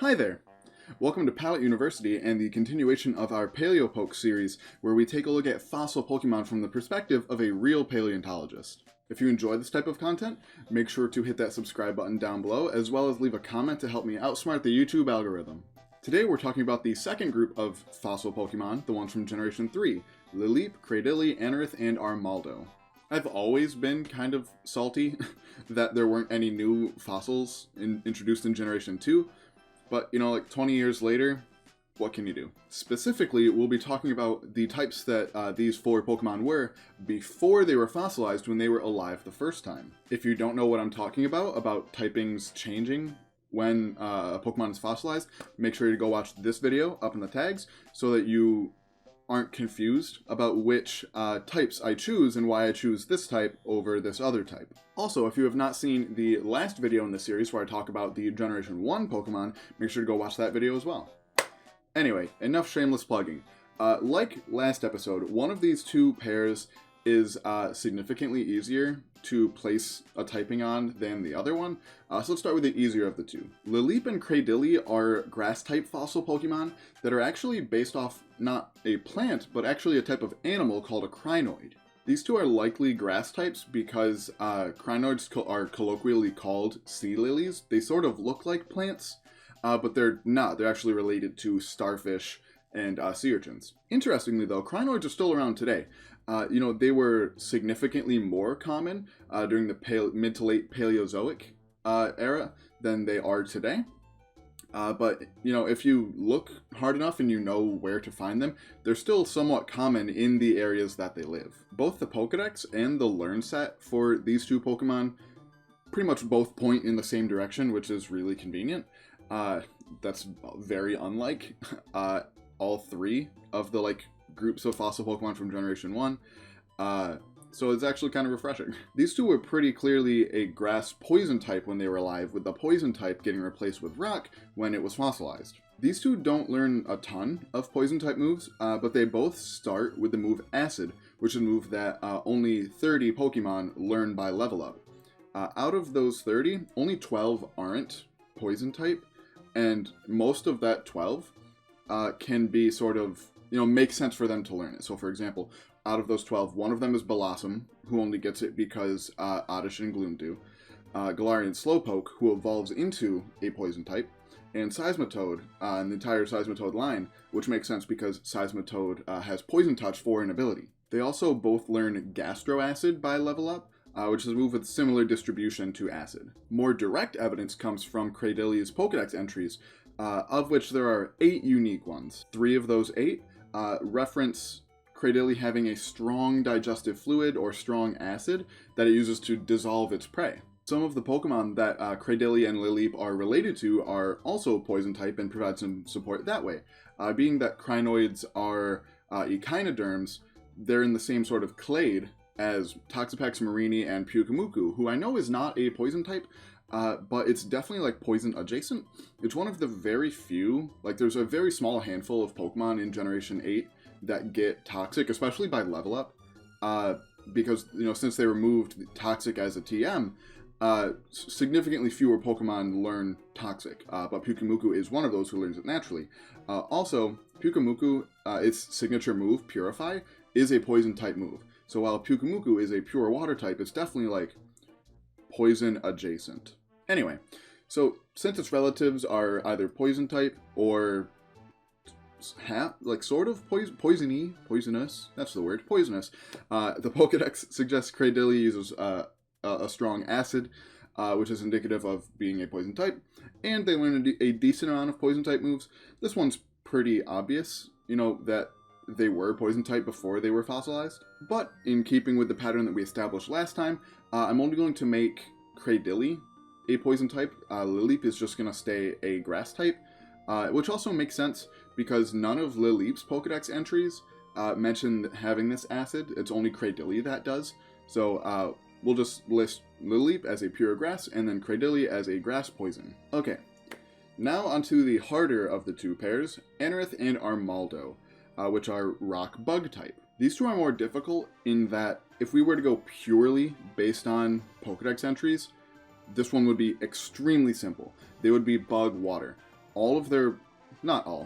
Hi there! Welcome to Pallet University and the continuation of our PaleoPokes series, where we take a look at fossil Pokemon from the perspective of a real paleontologist. If you enjoy this type of content, make sure to hit that subscribe button down below, as well as leave a comment to help me outsmart the YouTube algorithm. Today we're talking about the second group of fossil Pokemon, the ones from Generation 3, Lileep, Cradily, Anorith, and Armaldo. I've always been kind of salty that there weren't any new fossils introduced in Generation 2, but, like 20 years later, what can you do? Specifically, we'll be talking about the types that these four Pokemon were before they were fossilized when they were alive the first time. If you don't know what I'm talking about typings changing when a Pokemon is fossilized, make sure to go watch this video up in the tags so that you aren't confused about which types I choose and why I choose this type over this other type. Also, if you have not seen the last video in the series where I talk about the Generation 1 Pokemon, make sure to go watch that video as well. Anyway, enough shameless plugging. Like last episode, one of these two pairs is significantly easier to place a typing on than the other one. So let's start with the easier of the two. Lileep and Cradily are grass-type fossil Pokemon that are actually based off not a plant, but actually a type of animal called a crinoid. These two are likely grass types because crinoids are colloquially called sea lilies. They sort of look like plants, but they're not. They're actually related to starfish and sea urchins. Interestingly though, crinoids are still around today. They were significantly more common during the mid to late Paleozoic era than they are today. But if you look hard enough and you know where to find them, they're still somewhat common in the areas that they live. Both the Pokedex and the Learn set for these two Pokemon pretty much both point in the same direction, which is really convenient. That's very unlike all three of the groups of fossil Pokemon from Generation 1. So it's actually kind of refreshing. These two were pretty clearly a grass poison type when they were alive, with the poison type getting replaced with rock when it was fossilized. These two don't learn a ton of poison type moves, but they both start with the move Acid, which is a move that only 30 Pokemon learn by level up. Out of those 30, only 12 aren't poison type, and most of that 12 can be sort of, make sense for them to learn it. So for example, out of those 12, one of them is Blossom, who only gets it because Oddish and Gloom do. Galarian Slowpoke, who evolves into a poison type, and Seismitoad, and the entire Seismitoad line, which makes sense because Seismitoad has Poison Touch for an ability. They also both learn Gastro Acid by level up, which is a move with similar distribution to Acid. More direct evidence comes from Cradily's Pokedex entries, of which there are 8 unique ones. 3 of those 8 reference Cradily having a strong digestive fluid or strong acid that it uses to dissolve its prey. Some of the Pokemon that Cradily and Lileep are related to are also poison type and provide some support that way. Being that crinoids are echinoderms, they're in the same sort of clade as Toxapex marini and Pyukumuku, who I know is not a poison type, but it's definitely poison adjacent. It's one of the very few, there's a very small handful of Pokemon in Generation 8 that get toxic, especially by level up, because since they removed toxic as a TM, significantly fewer Pokemon learn toxic, but Pyukumuku is one of those who learns it naturally. Also, Pyukumuku, its signature move, Purify, is a poison type move. So while Pyukumuku is a pure water type, it's definitely poison adjacent. Anyway, so since its relatives are either poison type or sort of poisonous, that's the word, poisonous. The Pokedex suggests Cradily uses a strong acid, which is indicative of being a poison type, and they learn a decent amount of poison type moves. This one's pretty obvious, that they were poison type before they were fossilized. But in keeping with the pattern that we established last time, I'm only going to make Cradily a poison type. Lileep is just going to stay a grass type, which also makes sense because none of Lileep's Pokedex entries mention having this acid. It's only Cradily that does. So we'll just list Lileep as a pure grass and then Cradily as a grass poison. Okay, now onto the harder of the two pairs, Anorith and Armaldo, which are rock bug type. These two are more difficult in that if we were to go purely based on Pokedex entries, this one would be extremely simple. They would be bug water.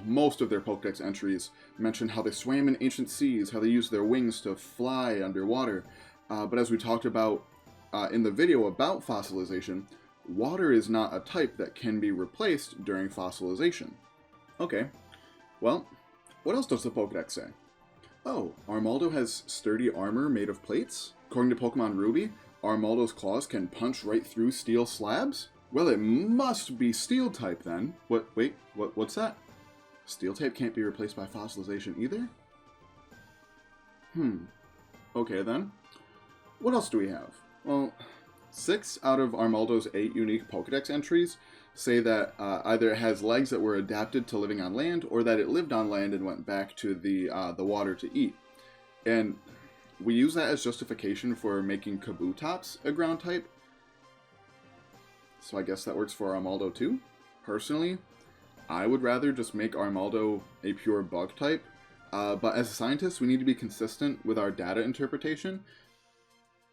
most of their Pokedex entries mention how they swam in ancient seas, how they used their wings to fly underwater. But as we talked about in the video about fossilization, water is not a type that can be replaced during fossilization. Okay, well, what else does the Pokedex say? Oh, Armaldo has sturdy armor made of plates? According to Pokemon Ruby, Armaldo's claws can punch right through steel slabs? Well, it must be steel type then. What's that? Steel type can't be replaced by fossilization either? Okay then. What else do we have? Well, 6 out of Armaldo's 8 unique Pokedex entries say that either it has legs that were adapted to living on land, or that it lived on land and went back to the water to eat. And we use that as justification for making Kabutops a ground type. So I guess that works for Armaldo too. Personally, I would rather just make Armaldo a pure bug type. But as a scientist, we need to be consistent with our data interpretation.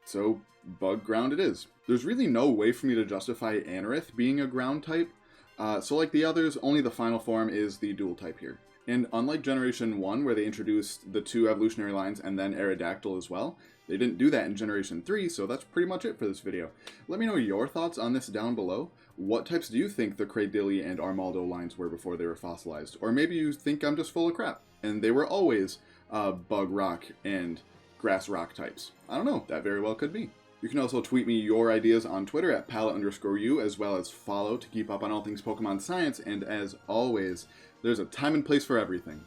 So bug ground it is. There's really no way for me to justify Anorith being a ground type. So like the others, only the final form is the dual type here. And unlike Generation 1, where they introduced the 2 evolutionary lines and then Aerodactyl as well, they didn't do that in Generation 3, so that's pretty much it for this video. Let me know your thoughts on this down below. What types do you think the Cradilly and Armaldo lines were before they were fossilized? Or maybe you think I'm just full of crap, and they were always bug rock and grass rock types. I don't know, that very well could be. You can also tweet me your ideas on Twitter at Pallet_U, as well as follow to keep up on all things Pokemon science, and as always, there's a time and place for everything.